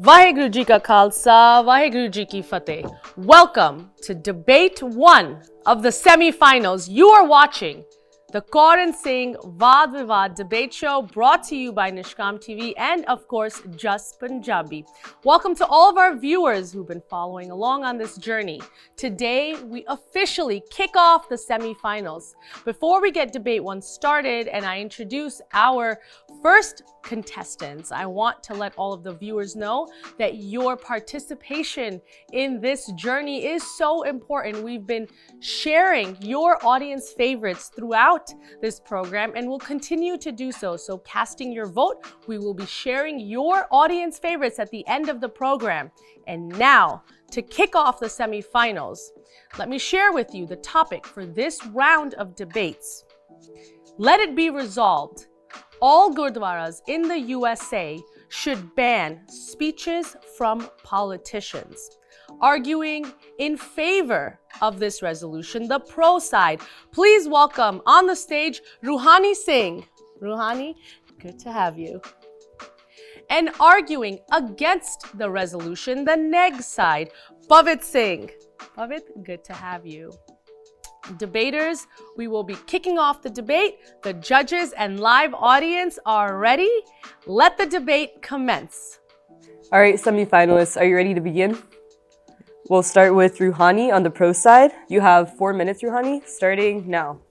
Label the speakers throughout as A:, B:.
A: Vaheguru Ji Ka Khalsa, Vaheguru Ji Ki Fateh. Welcome to Debate 1 of the semi-finals. You are watching the Kaur and Singh VAAD-VIVAAD debate show brought to you by Newshour TV and, of course, JUS Punjabi. Welcome to all of our viewers who've been following along on this journey. Today, we officially kick off the semi-finals. Before we get debate 1 started and I introduce our first contestants, I want to let all of the viewers know that your participation in this journey is so important. We've been sharing your audience favorites throughout this program and will continue to do so. So casting your vote, we will be sharing your audience favorites at the end of the program. And now, to kick off the semi-finals, let me share with you the topic for this round of debates. Let it be resolved. All Gurdwaras in the USA should ban speeches from politicians. Arguing in favor of this resolution, the pro side. Please welcome on the stage Ruhani Singh. Ruhani, good to have you. And arguing against the resolution, the neg side, Pavit Singh. Pavit, good to have you. Debaters, we will be kicking off the debate. The judges and live audience are ready. Let the debate commence.
B: All right, semi-finalists, are you ready to begin? We'll start with Ruhani on the pro side. You have 4 minutes, Ruhani, starting now.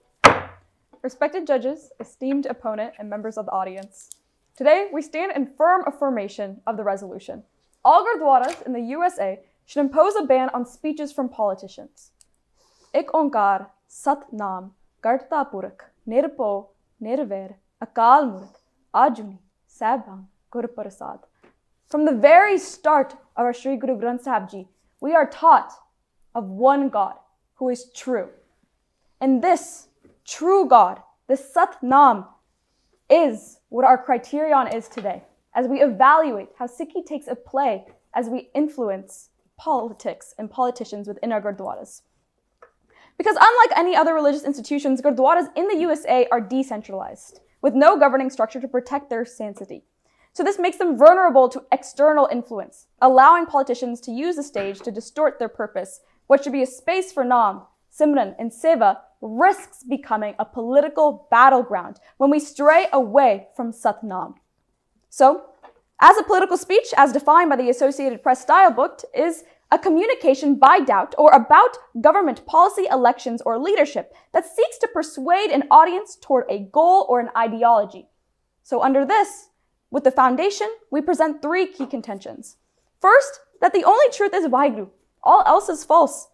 C: Respected judges, esteemed opponent, and members of the audience. Today, we stand in firm affirmation of the resolution. All Gurdwaras in the USA should impose a ban on speeches from politicians. Ik onkar, Sat Nam, Garta Purak, Nirpo, Nirver, Akal Murk, Ajuni, Sabhang, Guru Prasad. From the very start of our Sri Guru Granth Sahib Ji, we are taught of one God who is true. And this true God, this Sat Nam, is what our criterion is today as we evaluate how Sikhi takes a play as we influence politics and politicians within our Gurdwaras. Because unlike any other religious institutions, Gurdwaras in the USA are decentralized, with no governing structure to protect their sanctity. So this makes them vulnerable to external influence, allowing politicians to use the stage to distort their purpose. What should be a space for Naam, Simran, and Seva risks becoming a political battleground when we stray away from Sat Nam. So, as a political speech, as defined by the Associated Press Style Book, is a communication by doubt or about government policy, elections, or leadership that seeks to persuade an audience toward a goal or an ideology. So under this, with the foundation, we present 3 key contentions. First, that the only truth is Vaheguru. All else is false.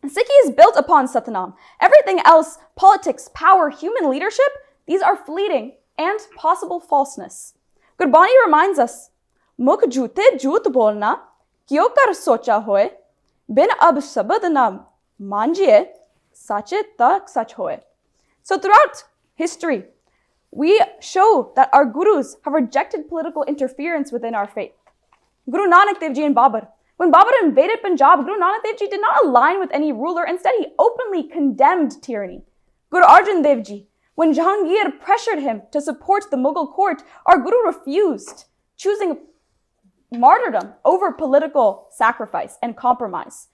C: Sikhi is built upon Satnam. Everything else, politics, power, human leadership, these are fleeting and possible falseness. Gurbani reminds us, Mukh jute jut bolna, क्यों कर सोचा होए बिन अब शब्द ना मांजिए सचे तक सच होए. So throughout history, we show that our gurus have rejected political interference within our faith. Guru Nanak Dev Ji and Babur. When Babur invaded Punjab, Guru Nanak Dev Ji did not align with any ruler. Instead, he openly condemned tyranny. Guru Arjan Dev Ji, when Jahangir pressured him to support the Mughal court, our guru refused, choosing martyrdom over political sacrifice and compromise.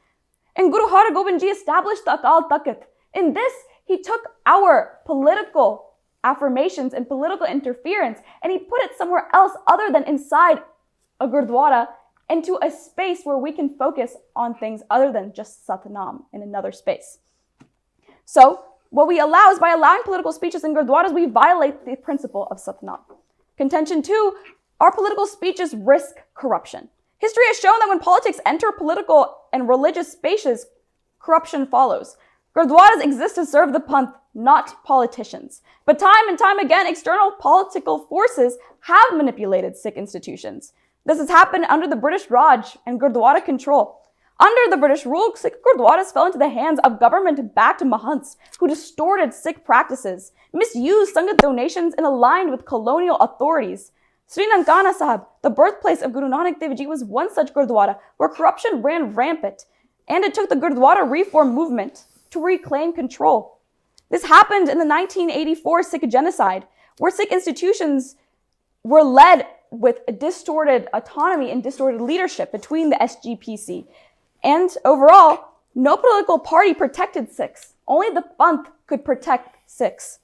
C: And Guru Har Gobind Ji established the Akal Takht. In this, he took our political affirmations and political interference and he put it somewhere else other than inside a Gurdwara, into a space where we can focus on things other than just Satnam in another space. So, what we allow is by allowing political speeches in Gurdwaras, we violate the principle of Satnam. Contention 2, our political speeches risk corruption. History has shown that when politics enter political and religious spaces, corruption follows. Gurdwaras exist to serve the panth, not politicians. But time and time again, external political forces have manipulated Sikh institutions. This has happened under the British Raj and Gurdwara control. Under the British rule, Sikh Gurdwaras fell into the hands of government-backed mahants who distorted Sikh practices, misused Sangat donations, and aligned with colonial authorities. Sri Nankana Sahib, the birthplace of Guru Nanak Dev Ji, was one such Gurdwara where corruption ran rampant, and it took the Gurdwara reform movement to reclaim control. This happened in the 1984 Sikh genocide, where Sikh institutions were led with a distorted autonomy and distorted leadership between the SGPC. And overall, no political party protected Sikhs. Only the Panth could protect Sikhs.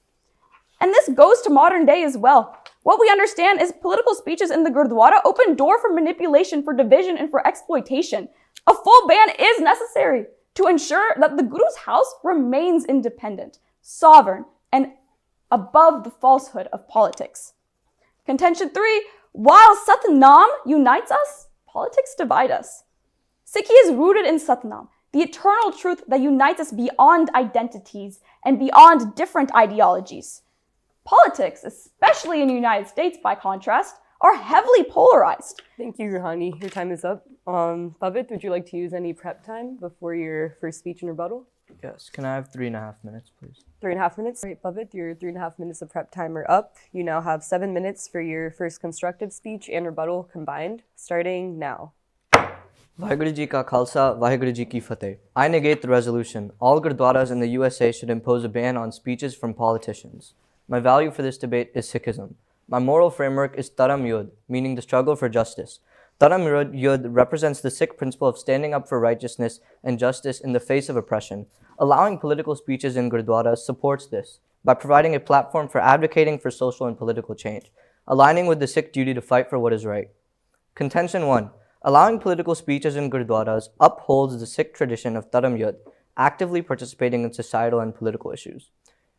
C: And this goes to modern day as well. What we understand is political speeches in the Gurdwara open door for manipulation, for division, and for exploitation. A full ban is necessary to ensure that the Guru's house remains independent, sovereign, and above the falsehood of politics. Contention 3, while Satnam unites us, politics divide us. Sikhi is rooted in Satnam, the eternal truth that unites us beyond identities and beyond different ideologies. Politics, especially in the United States by contrast, are heavily polarized.
B: Thank you, Ruhani. Your time is up. Bhavit, would you like to use any prep time before your first speech and rebuttal?
D: Yes. Can I have 3.5 minutes, please?
B: 3.5 minutes? All right, Bhavit, your 3.5 minutes of prep time are up. You now have 7 minutes for your first constructive speech and rebuttal combined, starting now.
D: Vaheguru Ji Ka Khalsa, Vaheguru Ji Ki Fateh. I negate the resolution. All Gurdwaras in the USA should impose a ban on speeches from politicians. My value for this debate is Sikhism. My moral framework is Dharam Yudh, meaning the struggle for justice. Dharam Yudh represents the Sikh principle of standing up for righteousness and justice in the face of oppression. Allowing political speeches in Gurdwaras supports this by providing a platform for advocating for social and political change, aligning with the Sikh duty to fight for what is right. Contention 1. Allowing political speeches in Gurdwaras upholds the Sikh tradition of Dharam Yudh, actively participating in societal and political issues.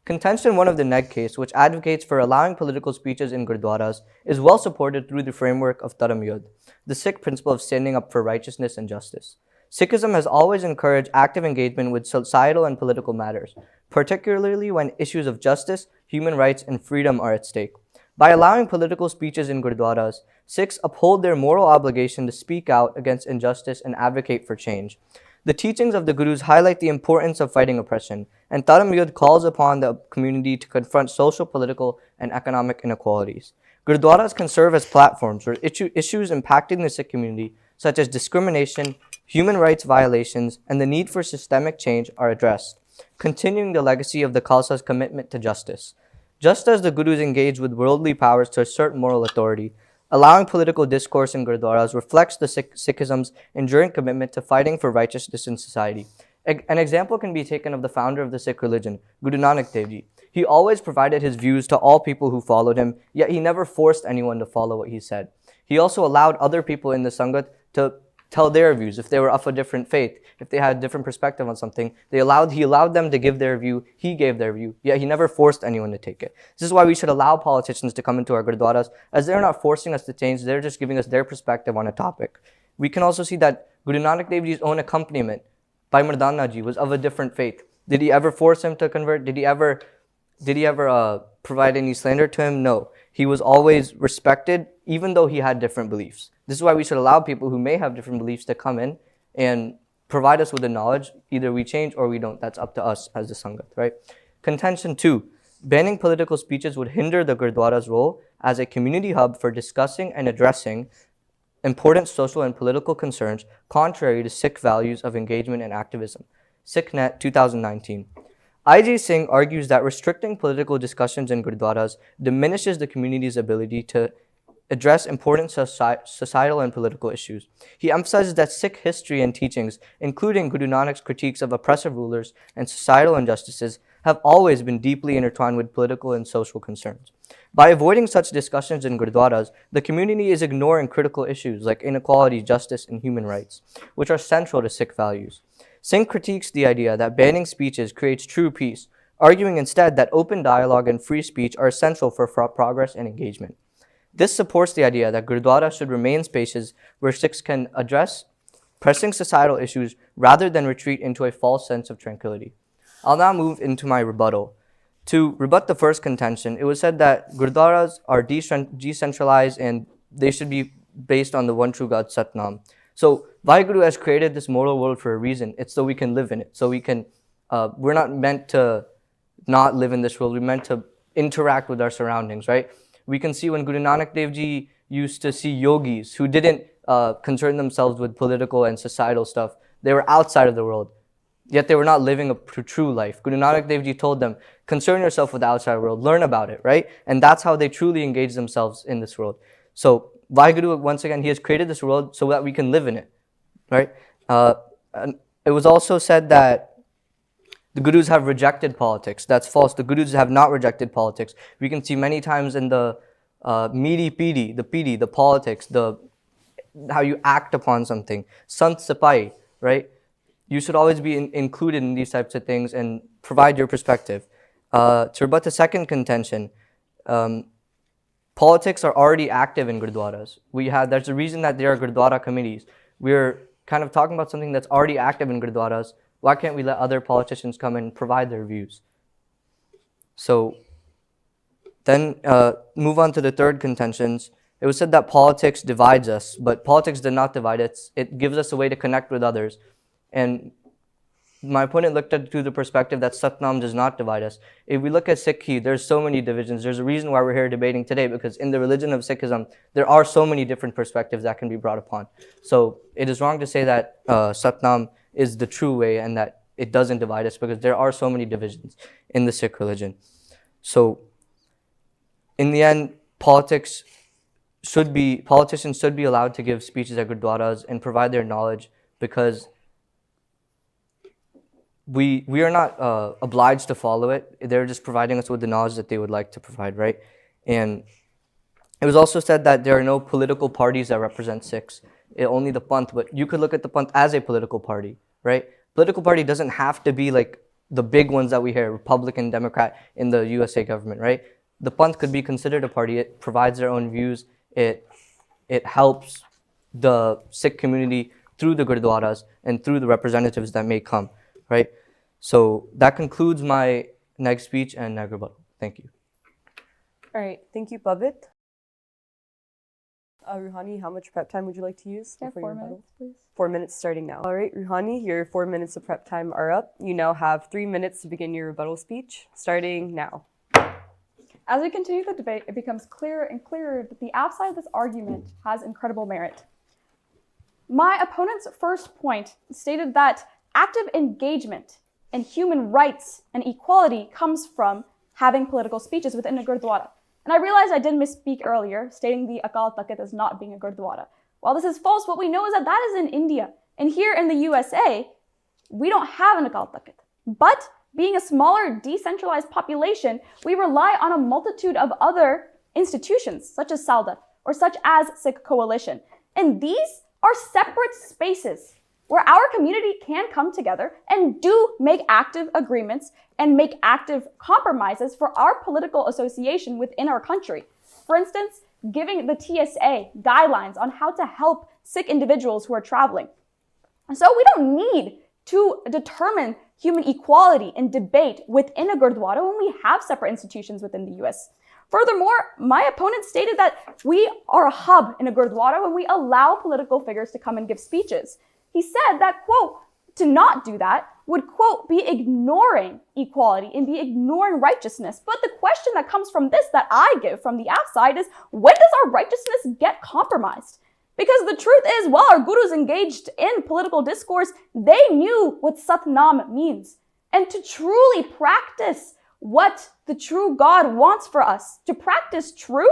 D: Contention 1 of the Neg case, which advocates for allowing political speeches in Gurdwaras, is well supported through the framework of Dharam Yudh, the Sikh principle of standing up for righteousness and justice. Sikhism has always encouraged active engagement with societal and political matters, particularly when issues of justice, human rights, and freedom are at stake. By allowing political speeches in Gurdwaras, Sikhs uphold their moral obligation to speak out against injustice and advocate for change. The teachings of the Gurus highlight the importance of fighting oppression, and Dharam Yudh calls upon the community to confront social, political, and economic inequalities. Gurdwaras can serve as platforms where issues impacting the Sikh community, such as discrimination, human rights violations, and the need for systemic change are addressed, continuing the legacy of the Khalsa's commitment to justice. Just as the Gurus engage with worldly powers to assert moral authority, allowing political discourse in Gurdwaras reflects the Sikhism's enduring commitment to fighting for righteousness in society. An example can be taken of the founder of the Sikh religion, Guru Nanak Dev Ji. He always provided his views to all people who followed him, yet he never forced anyone to follow what he said. He also allowed other people in the Sangat to tell their views. If they were of a different faith, if they had a different perspective on something, he allowed them to give their view, he gave their view, yet he never forced anyone to take it. This is why we should allow politicians to come into our Gurdwaras, as they're not forcing us to change, they're just giving us their perspective on a topic. We can also see that Guru Nanak Dev Ji's own accompaniment by Mardana Ji was of a different faith. Did he ever force him to convert? Did he ever provide any slander to him? No. He was always respected, even though he had different beliefs. This is why we should allow people who may have different beliefs to come in and provide us with the knowledge. Either we change or we don't. That's up to us as the Sangat, right? Contention 2. Banning political speeches would hinder the Gurdwara's role as a community hub for discussing and addressing important social and political concerns contrary to Sikh values of engagement and activism. SikhNet 2019. I.J. Singh argues that restricting political discussions in Gurdwaras diminishes the community's ability to address important societal and political issues. He emphasizes that Sikh history and teachings, including Guru Nanak's critiques of oppressive rulers and societal injustices, have always been deeply intertwined with political and social concerns. By avoiding such discussions in Gurdwaras, the community is ignoring critical issues like inequality, justice, and human rights, which are central to Sikh values. Singh critiques the idea that banning speeches creates true peace, arguing instead that open dialogue and free speech are essential for progress and engagement. This supports the idea that Gurdwara should remain spaces where Sikhs can address pressing societal issues rather than retreat into a false sense of tranquility. I'll now move into my rebuttal. To rebut the first contention, it was said that Gurdwaras are decentralized and they should be based on the one true God, Satnam. So Vaheguru has created this moral world for a reason. It's so we can live in it. So we're not meant to not live in this world. We're meant to interact with our surroundings, right? We can see when Guru Nanak Dev Ji used to see yogis who didn't concern themselves with political and societal stuff. They were outside of the world, yet they were not living a true life. Guru Nanak Dev Ji told them, concern yourself with the outside world, learn about it, right? And that's how they truly engage themselves in this world. So Vaheguru, once again, he has created this world so that we can live in it, right? And it was also said that the Gurus have rejected politics. That's false. The Gurus have not rejected politics. We can see many times in the the politics, how you act upon something. Sant Sipai, right? You should always be included in these types of things and provide your perspective. To rebut the second contention, politics are already active in Gurdwaras. There's a reason that there are Gurdwara committees. We're kind of talking about something that's already active in Gurdwaras. Why can't we let other politicians come and provide their views? So then move on to the third contentions. It was said that politics divides us, but politics did not divide us. It gives us a way to connect with others. And my opponent looked at it through the perspective that Satnam does not divide us. If we look at Sikhi, there's so many divisions. There's a reason why we're here debating today, because in the religion of Sikhism, there are so many different perspectives that can be brought upon. So it is wrong to say that Satnam is the true way and that it doesn't divide us, because there are so many divisions in the Sikh religion. So in the end, politicians should be allowed to give speeches at Gurdwaras and provide their knowledge, because we are not obliged to follow it. They're just providing us with the knowledge that they would like to provide, right? And it was also said that there are no political parties that represent Sikhs, only the Panth. But you could look at the Panth as a political party, right? Political party doesn't have to be like the big ones that we hear, Republican, Democrat in the USA government, right? The Panth could be considered a party. It provides their own views. It helps the Sikh community through the Gurdwaras and through the representatives that may come, right? So that concludes my next speech and rebuttal. Thank you.
B: All right, thank you, Pavit. Ruhani, how much prep time would you like to use?
C: Yeah,
B: before
C: 4
B: your rebuttal?
C: minutes, please.
B: 4 minutes starting now. All right, Ruhani, your 4 minutes of prep time are up. You now have 3 minutes to begin your rebuttal speech, starting now.
C: As we continue the debate, it becomes clearer and clearer that the outside of this argument has incredible merit. My opponent's first point stated that active engagement in human rights and equality comes from having political speeches within a Gurdwara. And I realized I did misspeak earlier, stating the Akal Takht as not being a Gurdwara. While this is false, what we know is that that is in India. And here in the USA, we don't have an Akal Takht. But being a smaller, decentralized population, we rely on a multitude of other institutions, such as SALDA, or such as Sikh Coalition. And these are separate spaces where our community can come together and do make active agreements and make active compromises for our political association within our country. For instance, giving the TSA guidelines on how to help Sikh individuals who are traveling. So we don't need to determine human equality and debate within a Gurdwara when we have separate institutions within the US. Furthermore, my opponent stated that we are a hub in a Gurdwara when we allow political figures to come and give speeches. He said that, quote, to not do that would, quote, be ignoring equality and be ignoring righteousness. But the question that comes from this that I give from the outside is, when does our righteousness get compromised? Because the truth is, while our gurus engaged in political discourse, they knew what Satnam means. And to truly practice what the true God wants for us, to practice truth,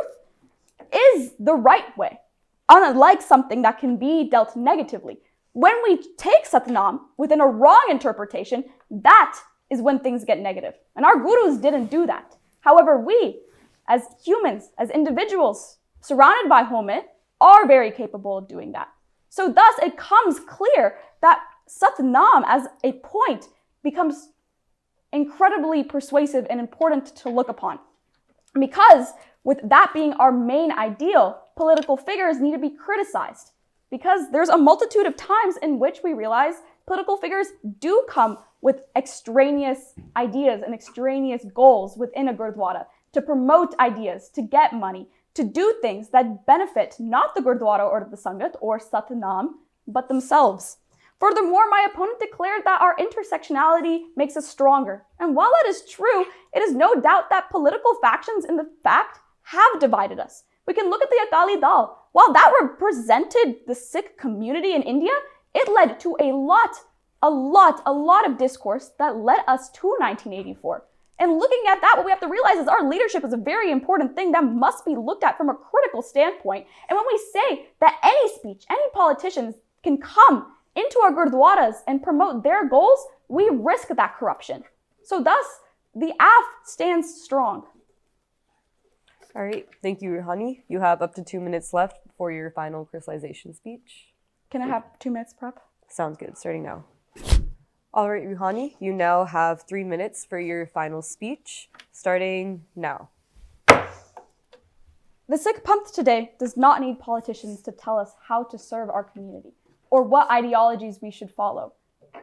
C: is the right way, unlike something that can be dealt negatively. When we take Satnam within a wrong interpretation, that is when things get negative. And our gurus didn't do that. However, we, as humans, as individuals surrounded by Home, are very capable of doing that. So thus, it comes clear that Satnam as a point becomes incredibly persuasive and important to look upon. Because with that being our main ideal, political figures need to be criticized. Because there's a multitude of times in which we realize political figures do come with extraneous ideas and extraneous goals within a Gurdwara to promote ideas, to get money, to do things that benefit not the Gurdwara or the Sangat or Satnam, but themselves. Furthermore, my opponent declared that our intersectionality makes us stronger. And while that is true, it is no doubt that political factions in the fact have divided us. We can look at the Akali Dal. While that represented the Sikh community in India, it led to a lot of discourse that led us to 1984. And looking at that, what we have to realize is our leadership is a very important thing that must be looked at from a critical standpoint. And when we say that any speech, any politicians can come into our gurdwaras and promote their goals, we risk that corruption. So thus, the AF stands strong.
B: All right, thank you, Ruhani. You have up to 2 minutes left for your final crystallization speech.
C: Can I have 2 minutes prep?
B: Sounds good, starting now. All right, Ruhani, you now have 3 minutes for your final speech, starting now.
C: The Sikh Panth today does not need politicians to tell us how to serve our community or what ideologies we should follow.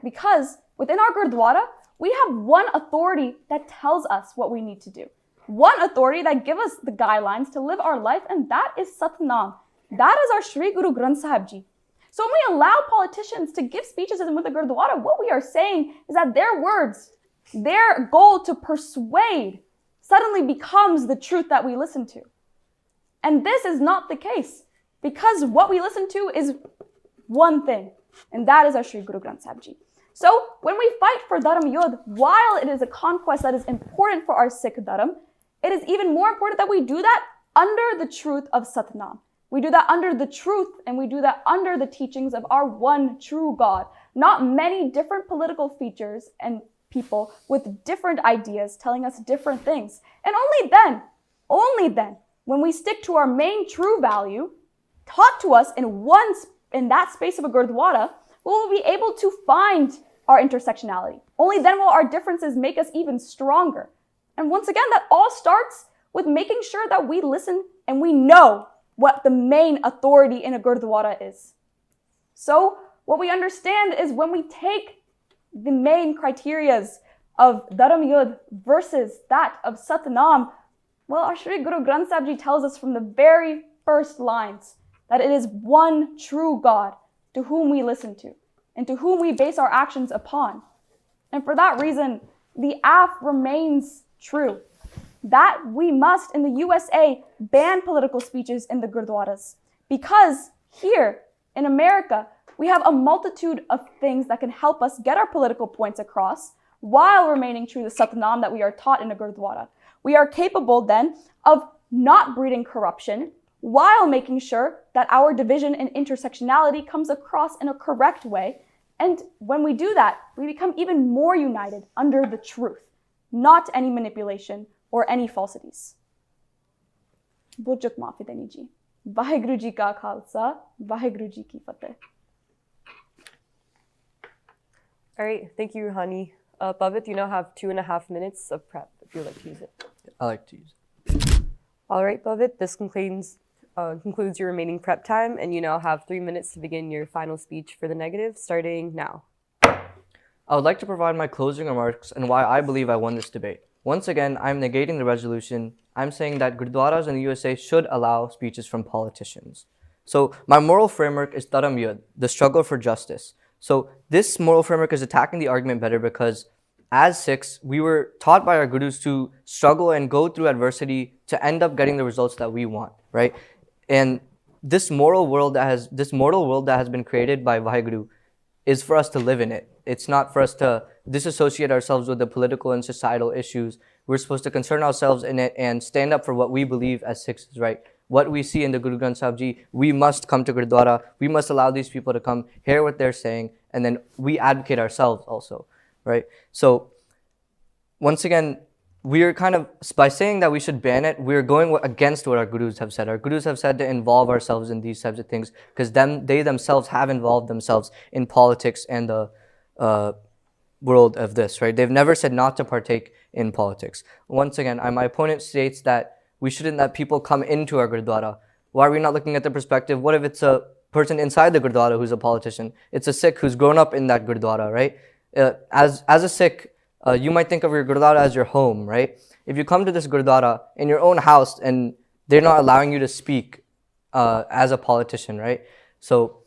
C: Because within our Gurdwara, we have one authority that tells us what we need to do. One authority that gives us the guidelines to live our life, and that is Satnam. That is our Shri Guru Granth Sahib Ji. So when we allow politicians to give speeches with the Gurdwara, what we are saying is that their words, their goal to persuade, suddenly becomes the truth that we listen to. And this is not the case, because what we listen to is one thing, and that is our Shri Guru Granth Sahib Ji. So when we fight for Dharam Yudh, while it is a conquest that is important for our Sikh Dharam, it is even more important that we do that under the truth of Satnam. We do that under the truth, and we do that under the teachings of our one true God, not many different political features and people with different ideas telling us different things. And only then, when we stick to our main true value, taught to us in that space of a Gurdwara, we will be able to find our intersectionality. Only then will our differences make us even stronger. And once again, that all starts with making sure that we listen and we know what the main authority in a Gurdwara is. So what we understand is when we take the main criterias of Dharam Yudh versus that of Satnam, well, our Shri Guru Granth Sahib Ji tells us from the very first lines that it is one true God to whom we listen to and to whom we base our actions upon. And for that reason, the AF remains true. That we must, in the USA, ban political speeches in the Gurdwaras. Because here, in America, we have a multitude of things that can help us get our political points across while remaining true to Satnam that we are taught in a Gurdwara. We are capable then of not breeding corruption while making sure that our division and intersectionality comes across in a correct way. And when we do that, we become even more united under the truth, not any manipulation or any falsities. Bujuk maafi deni ji. Vaheguru ji ka khalsa, Vaheguru ji ki fateh.
B: All right, thank you, Ruhani. Bhavit, you now have 2.5 minutes of prep if you'd like to use it.
D: I like to use it.
B: All right, Bhavit, this concludes your remaining prep time, and you now have 3 minutes to begin your final speech for the negative, starting now.
D: I would like to provide my closing remarks and why I believe I won this debate. Once again, I'm negating the resolution. I'm saying that Gurdwaras in the USA should allow speeches from politicians. So my moral framework is Dharam Yudh, the struggle for justice. So this moral framework is attacking the argument better because as Sikhs, we were taught by our gurus to struggle and go through adversity to end up getting the results that we want, right? And this moral world that has been created by Vaheguru is for us to live in it. It's not for us to disassociate ourselves with the political and societal issues. We're supposed to concern ourselves in it and stand up for what we believe as Sikhs is right. What we see in the Guru Granth Sahib Ji, we must come to Gurdwara. We must allow these people to come, hear what they're saying, and then we advocate ourselves also, right? So once again, we're kind of, by saying that we should ban it, we're going against what our gurus have said. Our gurus have said to involve ourselves in these types of things because they themselves have involved themselves in politics and the world of this, right? They've never said not to partake in politics. Once again, my opponent states that we shouldn't let people come into our Gurdwara. Why are we not looking at the perspective? What if it's a person inside the Gurdwara who's a politician? It's a Sikh who's grown up in that Gurdwara, right? As a Sikh, you might think of your Gurdwara as your home, right? If you come to this Gurdwara in your own house and they're not allowing you to speak as a politician, right? So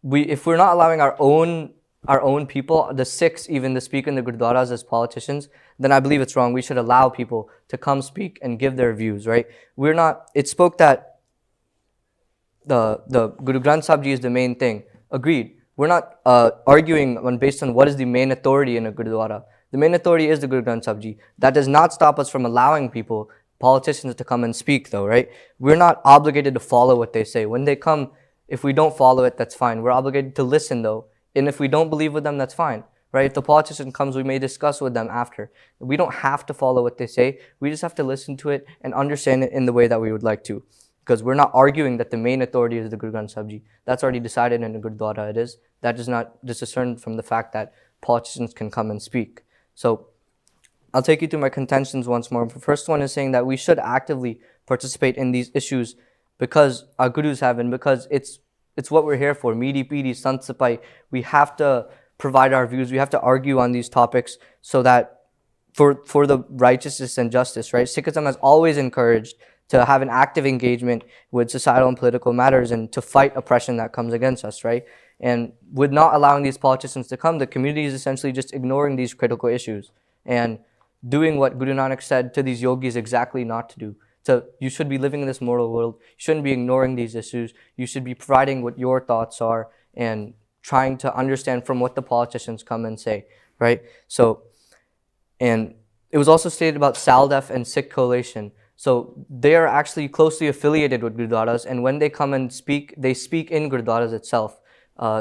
D: if we're not allowing our own people, the Sikhs even, to speak in the Gurdwaras as politicians, then I believe it's wrong. We should allow people to come speak and give their views, right? It spoke that the Guru Granth Sahib Ji is the main thing. Agreed. We're not arguing based on what is the main authority in a Gurdwara. The main authority is the Guru Granth Sahib Ji. That does not stop us from allowing people, politicians, to come and speak though, right? We're not obligated to follow what they say. When they come, if we don't follow it, that's fine. We're obligated to listen though. And if we don't believe with them, that's fine, right? If the politician comes, we may discuss with them after. We don't have to follow what they say. We just have to listen to it and understand it in the way that we would like to. Because we're not arguing that the main authority is the Guru Granth Sahib Ji. That's already decided in the Gurdwara it is. That does not discern from the fact that politicians can come and speak. So I'll take you through my contentions once more. The first one is saying that we should actively participate in these issues because our gurus have, and because it's what we're here for. Meedi Peedi, Sant Sipai. We have to provide our views. We have to argue on these topics so that for the righteousness and justice, right? Sikhism has always encouraged to have an active engagement with societal and political matters and to fight oppression that comes against us, right? And with not allowing these politicians to come, the community is essentially just ignoring these critical issues and doing what Guru Nanak said to these yogis exactly not to do. So you should be living in this mortal world. You shouldn't be ignoring these issues. You should be providing what your thoughts are and trying to understand from what the politicians come and say, right? So, and it was also stated about SALDEF and Sikh coalition. So they are actually closely affiliated with Gurdwaras, and when they come and speak, they speak in Gurdwaras itself.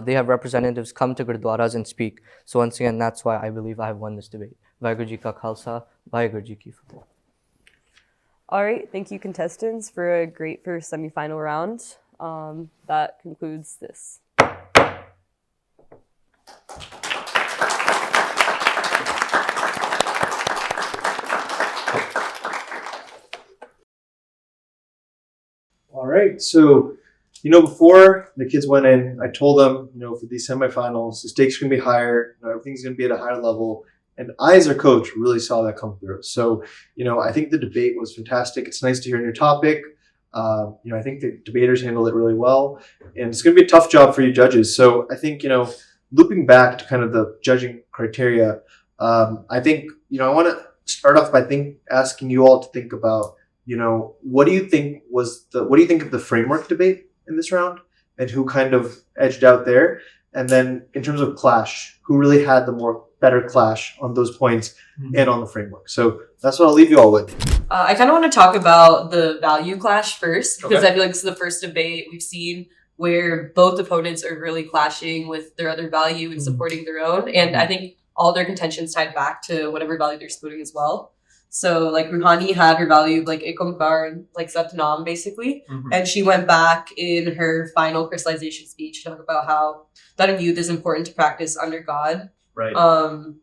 D: They have representatives come to Gurdwaras and speak. So once again, that's why I believe I have won this debate. Vaheguru Ji Ka Khalsa, Vaheguru Ji Ki Fateh.
B: All right, thank you contestants for a great first semi-final round. That concludes this.
E: All right, so, before the kids went in, I told them, for these semifinals, the stakes are going to be higher, everything's going to be at a higher level, and I, as a coach, really saw that come through. So, I think the debate was fantastic. It's nice to hear a new topic. I think the debaters handled it really well, and it's going to be a tough job for you judges. So I think, looping back to kind of the judging criteria, I think, I want to start off by asking you all to think about, what do you think of the framework debate in this round, and who kind of edged out there? And then in terms of clash, who really had the better clash on those points and on the framework? So that's what I'll leave you all with.
F: I kind of want to talk about the value clash first, because I feel like this is the first debate we've seen where both opponents are really clashing with their other value and supporting their own. And I think all their contentions tied back to whatever value they're supporting as well. So like Ruhani had her value of like Ekam Kaur and like Satnam basically. And she went back in her final crystallization speech to talk about how that youth is important to practice under God.
E: Right.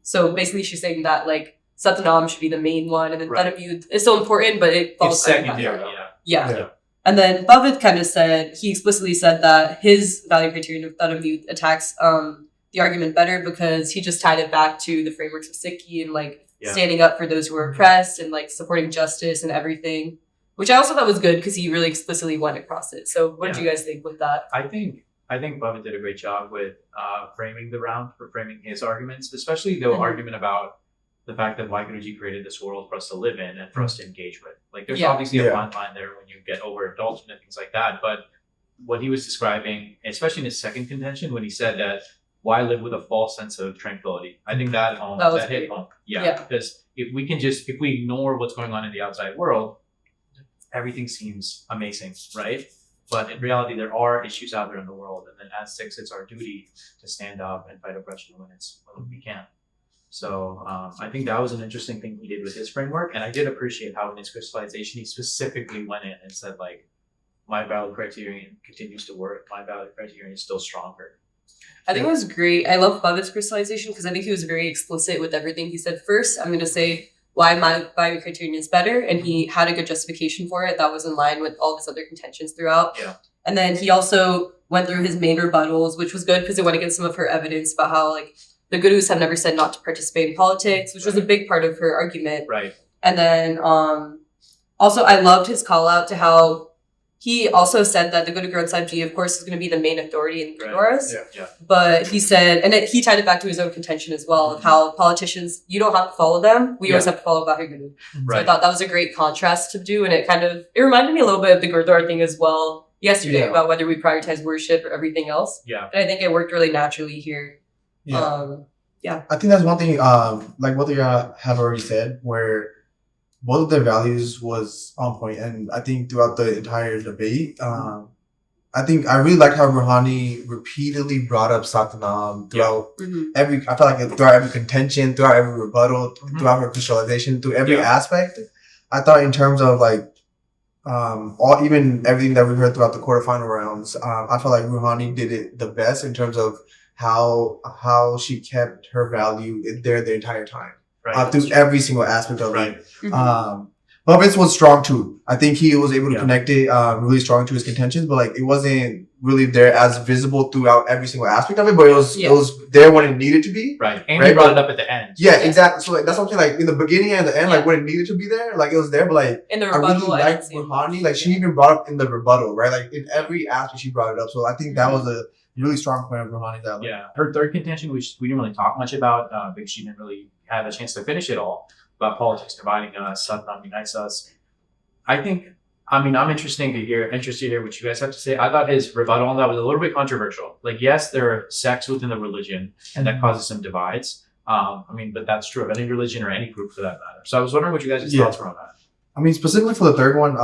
F: So basically she's saying that like Satnam should be the main one, and then Youth is so important, but it falls secondary. Yeah. And then Bhavid kind of said, he explicitly said that his value criterion of Youth attacks the argument better because he just tied it back to the frameworks of Sikhi and like standing up for those who are oppressed and like supporting justice and everything, which I also thought was good because he really explicitly went across it. So what did you guys think with that?
G: I think Bhavid did a great job with framing the round, for framing his arguments, especially the argument about the fact that Vaheguruji created this world for us to live in and for us to engage with. Like there's obviously a fine line there when you get overindulgent and things like that. But what he was describing, especially in his second contention, when he said that why live with a false sense of tranquility? I think that hit home. Because if we ignore what's going on in the outside world, everything seems amazing, right? But in reality, there are issues out there in the world. And then as Sikhs, it's our duty to stand up and fight oppression when we can. So I think that was an interesting thing he did with his framework. And I did appreciate how in his crystallization, he specifically went in and said, like, my value criterion continues to work. My value criterion is still stronger.
F: I think it was great. I love Bhavid's crystallization because I think he was very explicit with everything he said. First, I'm going to say why my value criterion is better. And he had a good justification for it that was in line with all his other contentions throughout. Yeah. And then he also went through his main rebuttals, which was good because it went against some of her evidence about how, like, the gurus have never said not to participate in politics, which was a big part of her argument. Right. And then also I loved his call out to how he also said that the Guru Granth Sahib Ji, of course, is going to be the main authority in Gurdwaras. Yeah. But he said, and he tied it back to his own contention as well, of how politicians, you don't have to follow them. We always have to follow Vaheguru. So I thought that was a great contrast to do. And it reminded me a little bit of the Gurdwara thing as well yesterday about whether we prioritize worship or everything else. Yeah. And I think it worked really naturally here. Yeah.
H: I think that's one thing, like what you have already said, where both of their values was on point. And I think throughout the entire debate, I think I really liked how Rouhani repeatedly brought up Satnam throughout I felt like throughout every contention, throughout every rebuttal, throughout her crystallization, through every aspect. I thought in terms of like, even everything that we heard throughout the quarterfinal rounds, I felt like Rouhani did it the best in terms of how she kept her value there the entire time, through every single aspect of it. Bubbitt was strong too. I think he was able to connect it really strong to his contentions, but like it wasn't really there as visible throughout every single aspect of it. But it was there when it needed to be.
G: Right, and he brought it up at the end.
H: Yeah, exactly. So like that's something like in the beginning and the end, like when it needed to be there, like it was there. But like
F: in the rebuttal,
H: I really liked Rouhani. Like she even brought up in the rebuttal, right? Like in every aspect she brought it up. So I think that was a really strong point of Rouhani's outlet.
G: Yeah, her third contention, which we didn't really talk much about, because she didn't really have a chance to finish it all, about politics dividing us, Satnam unites us. I'm interested to hear what you guys have to say. I thought his rebuttal on that was a little bit controversial. Like, yes, there are sects within the religion, and that causes some divides. But that's true of any religion or any group for that matter. So I was wondering what you guys' thoughts were on that.
H: I mean, specifically for the third one,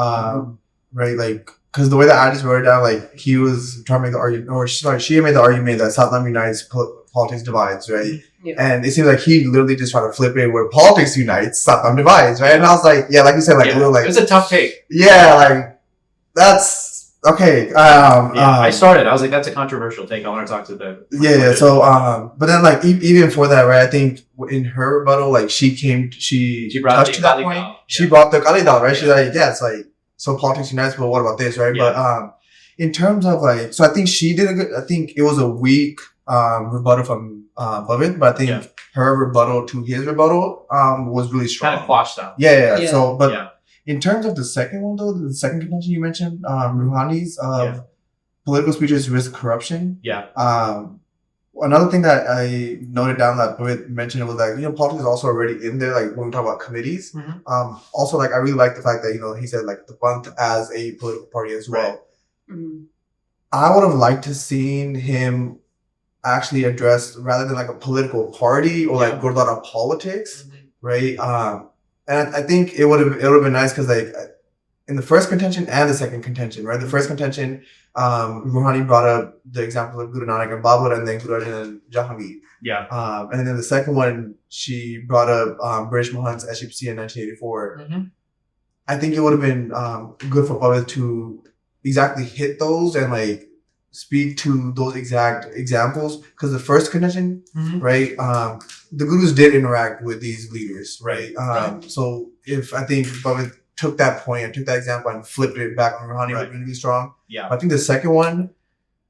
H: right? Like, because the way that I just wrote it down, like he was trying to make the argument, or she made the argument that Satnam unites, politics divides, right? And it seems like he literally just tried to flip it where politics unites, Satnam divides, right? And I was like, like you said, like a little like
G: it was a tough take.
H: Yeah, like that's okay.
G: I started. I was like, that's a controversial take. I want to talk to the
H: So but then like even for that, right? I think in her rebuttal, like she brought touched to that point. She brought the Kalidal, right? She's like, it's like so politics unites, but what about this, right? But in terms of like, so I think she did a good. I think it was a weak rebuttal from Bhavin, but I think her rebuttal to his rebuttal was really strong.
G: Kind of quashed out.
H: So, but in terms of the second one though, the second contention you mentioned, Rouhani's political speeches risk corruption. Another thing that I noted down that Bhavin mentioned was like, politics is also already in there, like when we talk about committees. Also, like I really like the fact that, he said like the Panth as a political party as well. I would have liked to seen him actually address rather than like a political party or like Gurdwara politics, right? And I think it would have been nice because like in the first contention and the second contention, right? The first contention, Rouhani brought up the example of Guru Nanak and Babur and then Guru Arjan and Jahangir. And then the second one, she brought up British Mohan's SGPC in 1984. I think it would have been good for public to exactly hit those and like speak to those exact examples, because the first contention, right, the gurus did interact with these leaders, right? So if I think Bhavin took that point and took that example and flipped it back on Rouhani, would have been really strong. I think the second one,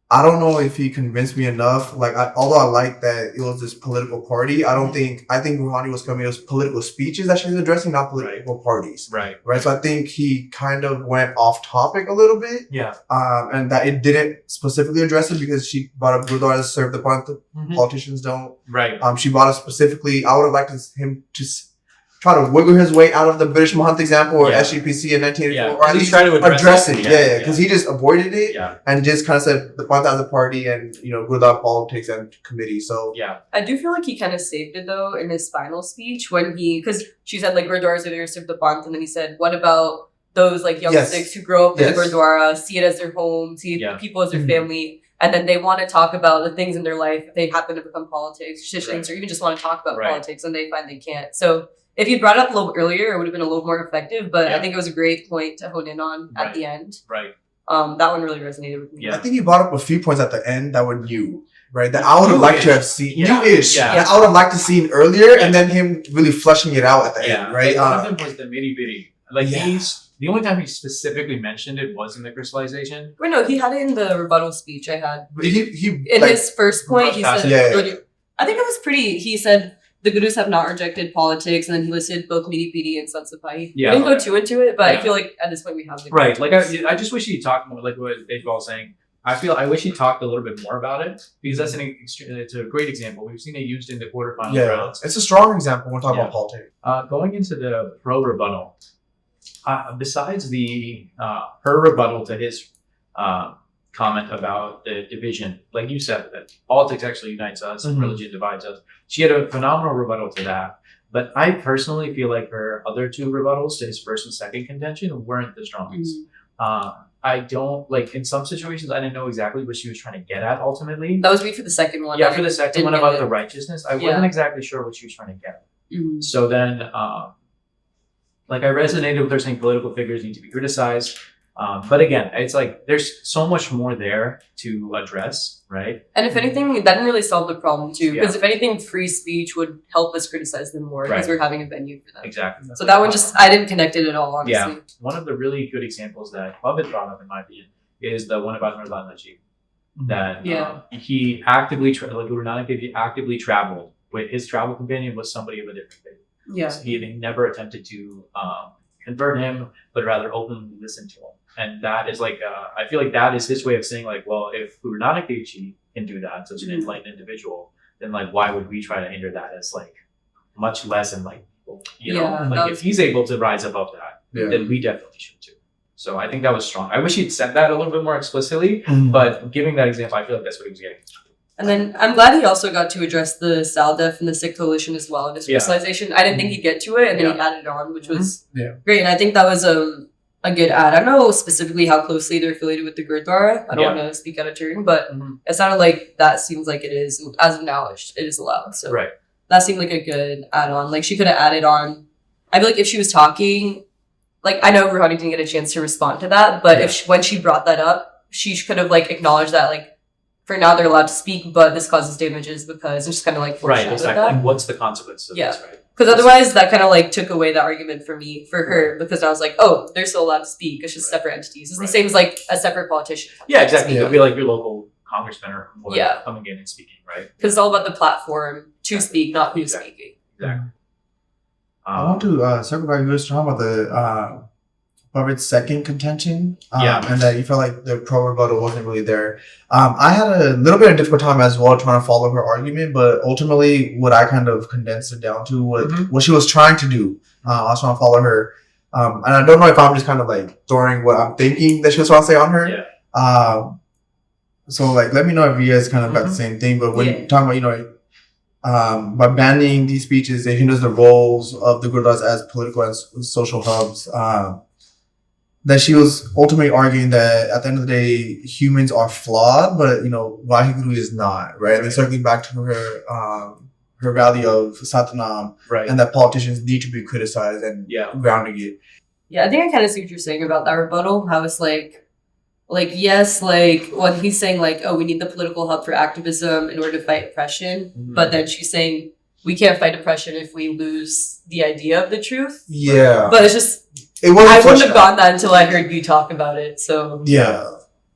H: I don't know if he convinced me enough. Like, although I like that it was this political party, I think Rouhani was coming with political speeches that she was addressing, not political parties. Right. So I think he kind of went off topic a little bit. And that it didn't specifically address it because she brought up Gurdwara serve the Panth. Politicians don't. She brought up specifically, I would have liked him to try to wiggle his way out of the British Mahant example or SGPC in 1984, or at least try to address it. Because he just avoided it and just kind of said the Panth as a party and Gurdwara politics and committee. So
F: I do feel like he kind of saved it though in his final speech when because she said like Gurdwaras are there to serve the Panth, and then he said, what about those like young Sikhs who grow up in the Gurdwara, see it as their home, see people as their family, and then they want to talk about the things in their life if they happen to become politics, or even just want to talk about politics and they find they can't. So if you brought it up a little earlier, it would have been a little more effective, but I think it was a great point to hone in on at the end. That one really resonated with me.
H: I think you brought up a few points at the end that were new, right? That I would have liked to have seen. New-ish. That I would have liked to seen earlier, and then him really fleshing it out at the end, right?
G: One of them was the bitty. Like the only time he specifically mentioned it was in the crystallization.
F: Wait, no, he had it in the rebuttal speech I had.
H: He
F: in his first point, he said, I think it was pretty, he said, the Gurus have not rejected politics, and then he listed both Midi Pidi and Satsapai. We didn't go too into it, but I feel like at this point we have the
G: like I just wish he talked more, like what Dave was saying. I wish he talked a little bit more about it, because that's it's a great example. We've seen it used in the quarterfinal rounds.
H: It's a strong example when we're talking about politics.
G: Going into the pro rebuttal, besides the her rebuttal to his comment about the division, like you said, that politics actually unites us and religion divides us. She had a phenomenal rebuttal to that. But I personally feel like her other two rebuttals to his first and second contention weren't the strongest. I don't, like, in some situations, I didn't know exactly what she was trying to get at ultimately.
F: That was me for the second one.
G: Yeah, for the second one about the righteousness, I wasn't exactly sure what she was trying to get at. So then, like, I resonated with her saying political figures need to be criticized. But again, it's like there's so much more there to address, right?
F: And if anything, that didn't really solve the problem too. Because if anything, free speech would help us criticize them more because we're having a venue for that.
G: Exactly.
F: So that one I didn't connect it at all, honestly.
G: Yeah. One of the really good examples that Bhavat brought up, in my opinion, is the one about Nirlal Najib. That he actively, like Guru Nanak Dev Ji actively traveled. With his travel companion was somebody of a different faith.
F: Yeah.
G: So he never attempted to convert him, but rather openly listened to him. And that is like, I feel like that is his way of saying, like, well, if Guru Nanak Dev Ji can do that, such an enlightened individual, then like, why would we try to hinder that as like much less enlightened people? You know, like if he's able to rise above that, then we definitely should too. So I think that was strong. I wish he'd said that a little bit more explicitly, but giving that example, I feel like that's what he was getting.
F: And then I'm glad he also got to address the SALDEF and the Sikh coalition as well in his crystallization. I didn't think he'd get to it, and then he added it on, which was great. And I think that was a good ad. I don't know specifically how closely they're affiliated with the Gurdwara. I don't want to speak out of turn, but it sounded like that seems like it is, as of now, it is allowed. So that seemed like a good add-on. Like she could have added on, I feel like if she was talking, like I know Ruhani didn't get a chance to respond to that, but if when she brought that up, she could have like acknowledged that like, for now they're allowed to speak, but this causes damages because it's just kind of like
G: exactly. Like, what's the consequence of this, right?
F: Because otherwise that kind of like took away the argument for me, for her, because I was like, oh, they're still allowed to speak. It's just separate entities. It's the same as like a separate politician.
G: Yeah, exactly. It'll be like your local congressman or whatever coming in and speaking, right?
F: Because it's all about the platform to speak, not who's speaking.
G: Exactly.
H: I want to circle back. You were talking about the Bhavat's second contention, and that you felt like the pro rebuttal wasn't really there. I had a little bit of difficult time as well trying to follow her argument, but ultimately what I kind of condensed it down to was what she was trying to do. I was trying to follow her. And I don't know if I'm just kind of like throwing what I'm thinking that she was trying to say on her. So like, let me know if you guys kind of got the same thing, but when talking about, you know, by banning these speeches, it hinders the roles of the Gurdwaras as political and social hubs. That she was ultimately arguing that at the end of the day, humans are flawed, but you know, Vaheguru is not, right? And then circling back to her value of Satnam, and that politicians need to be criticized and grounding it.
F: Yeah, I think I kind of see what you're saying about that rebuttal. How it's like yes, like when he's saying like, oh, we need the political hub for activism in order to fight oppression, but then she's saying we can't fight oppression if we lose the idea of the truth. Yeah, but it's just. I wouldn't have gotten that until I heard you talk about it. So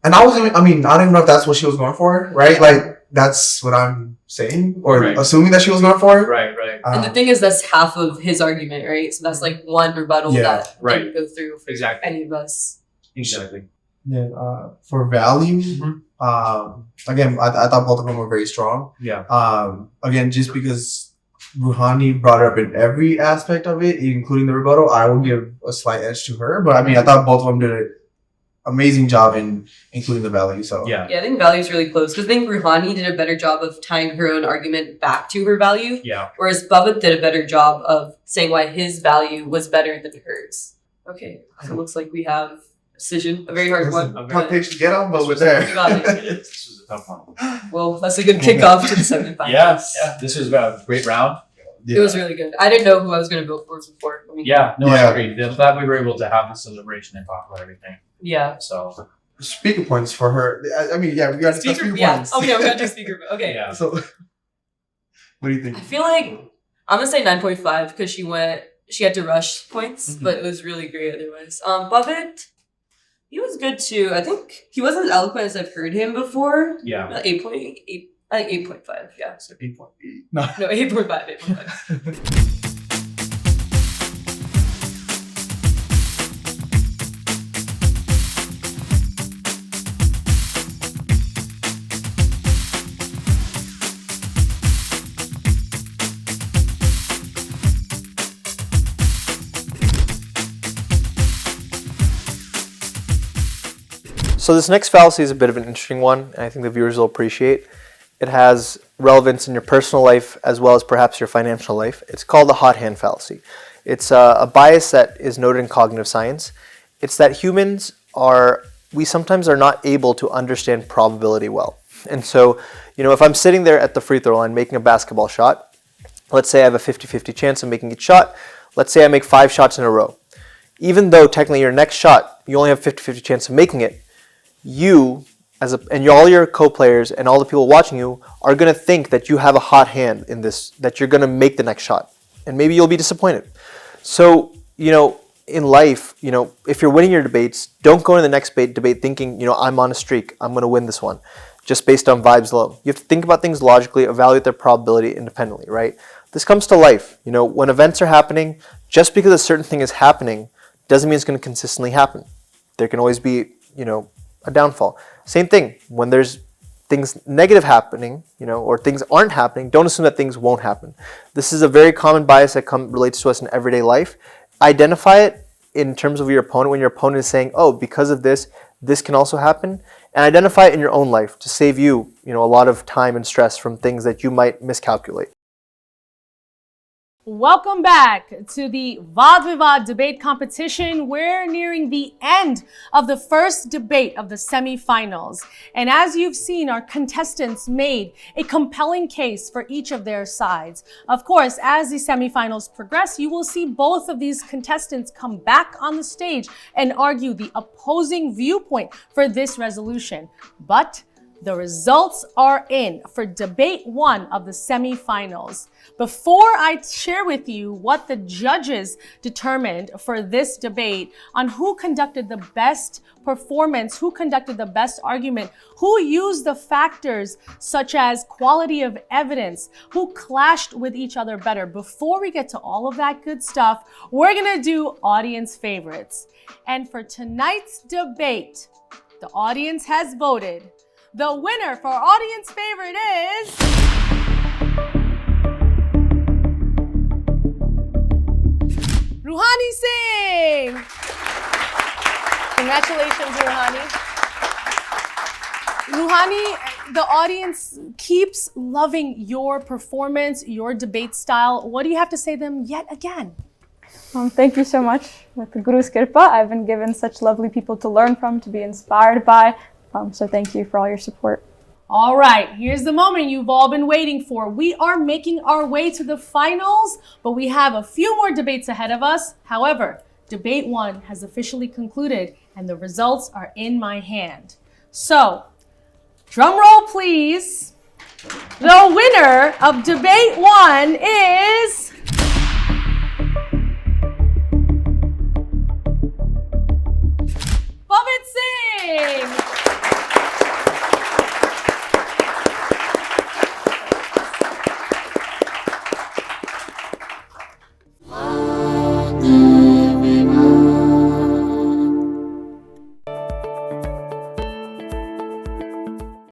H: and I don't even know if that's what she was going for, right? Like that's what I'm saying or assuming that she was going for,
G: right.
F: And the thing is, that's half of his argument, right? So that's like one rebuttal that didn't go through for any of us.
G: Exactly.
H: Yeah. For value, again, I thought both of them were very strong. Again, just because Ruhani brought it up in every aspect of it, including the rebuttal, I will give a slight edge to her. But I mean, I thought both of them did an amazing job in including the value. So
F: I think value is really close because I think Ruhani did a better job of tying her own argument back to her value. Whereas Bhavat did a better job of saying why his value was better than hers. Okay, so it looks like we have a decision, a very hard one.
H: Tough page to get on, but we're there.
G: This was a tough one.
F: Well, that's a good kickoff to the semifinals.
G: This was a great round.
F: It was really good. I didn't know who I was going to vote for before.
G: I agree. I'm glad we were able to have this deliberation and talk about everything. So
H: speaker points for her. I mean, we got speaker points.
F: Oh yeah, we got to do speaker. Okay.
H: So, what do you think?
F: I feel like I'm gonna say 9.5 because she had to rush points, but it was really great otherwise. Bhavat, he was good too. I think he wasn't as eloquent as I've heard him before. 8.8. I think 8.5. Yeah.
H: So 8.8.
F: No, 8.5. 8.5.
E: So this next fallacy is a bit of an interesting one, and I think the viewers will appreciate. It has relevance in your personal life as well as perhaps your financial life. It's called the hot hand fallacy. It's a bias that is noted in cognitive science. It's that we sometimes are not able to understand probability well. And so, if I'm sitting there at the free throw line making a basketball shot, let's say I have a 50-50 chance of making each shot. Let's say I make 5 shots in a row. Even though technically your next shot, you only have 50-50 chance of making it, all your co-players and all the people watching you are going to think that you have a hot hand in this, that you're going to make the next shot. And maybe you'll be disappointed. So, in life, if you're winning your debates, don't go into the next debate thinking, I'm on a streak, I'm going to win this one, just based on vibes alone. You have to think about things logically, evaluate their probability independently, right? This comes to life. When events are happening, just because a certain thing is happening doesn't mean it's going to consistently happen. There can always be, a downfall. Same thing, when there's things negative happening, or things aren't happening, don't assume that things won't happen. This is a very common bias that relates to us in everyday life. Identify it in terms of your opponent when your opponent is saying, oh, because of this, this can also happen. And identify it in your own life to save you, a lot of time and stress from things that you might miscalculate.
A: Welcome back to the VAAD-VIVAAD debate competition. We're nearing the end of the first debate of the semifinals. And as you've seen, our contestants made a compelling case for each of their sides. Of course, as the semifinals progress, you will see both of these contestants come back on the stage and argue the opposing viewpoint for this resolution. But the results are in for debate 1 of the semifinals. Before I share with you what the judges determined for this debate on who conducted the best performance, who conducted the best argument, who used the factors such as quality of evidence, who clashed with each other better, before we get to all of that good stuff, we're gonna do audience favorites. And for tonight's debate, the audience has voted. The winner for audience favorite is Ruhani Singh. Congratulations, Ruhani. Ruhani, the audience keeps loving your performance, your debate style. What do you have to say to them yet again?
C: Thank you so much. With the Guru's Kirpa, I've been given such lovely people to learn from, to be inspired by. So thank you for all your support.
A: All right, here's the moment you've all been waiting for. We are making our way to the finals, but we have a few more debates ahead of us. However, debate 1 has officially concluded and the results are in my hand. So, drum roll please. The winner of debate 1 is Bhavit Singh.